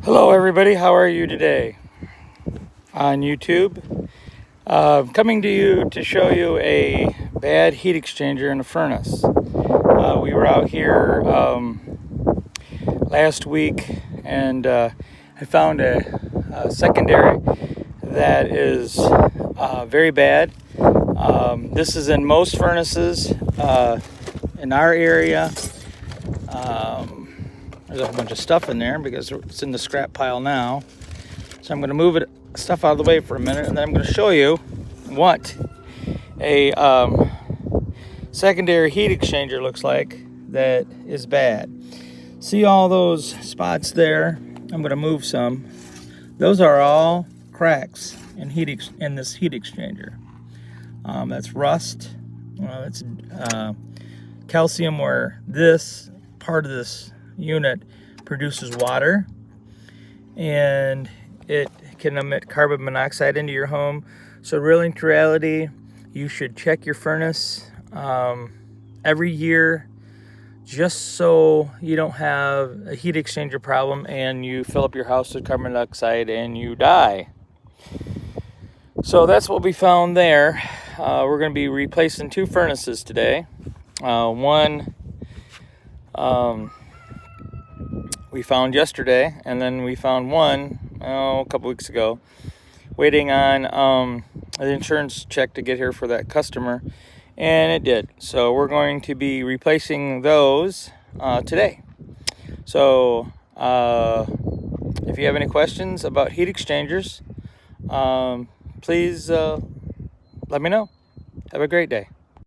Hello everybody, how are you today? On YouTube, coming to you to show you a bad heat exchanger in a furnace. We were out here last week and I found a secondary that is very bad. This is in most furnaces in our area. There's a whole bunch of stuff in there because it's in the scrap pile now. So I'm going to move stuff out of the way for a minute, and then I'm going to show you what a secondary heat exchanger looks like that is bad. See all those spots there? I'm going to move some. Those are all cracks in this heat exchanger. That's rust. That's calcium, where this part of this unit produces water, and it can emit carbon monoxide into your home. So really, in reality, you should check your furnace every year, just so you don't have a heat exchanger problem and you fill up your house with carbon dioxide and you die. So that's what we found there. We're going to be replacing two furnaces today. One we found yesterday, and then we found one a couple weeks ago, waiting on the insurance check to get here for that customer, and it did. So we're going to be replacing those today. So if you have any questions about heat exchangers, please let me know. Have a great day.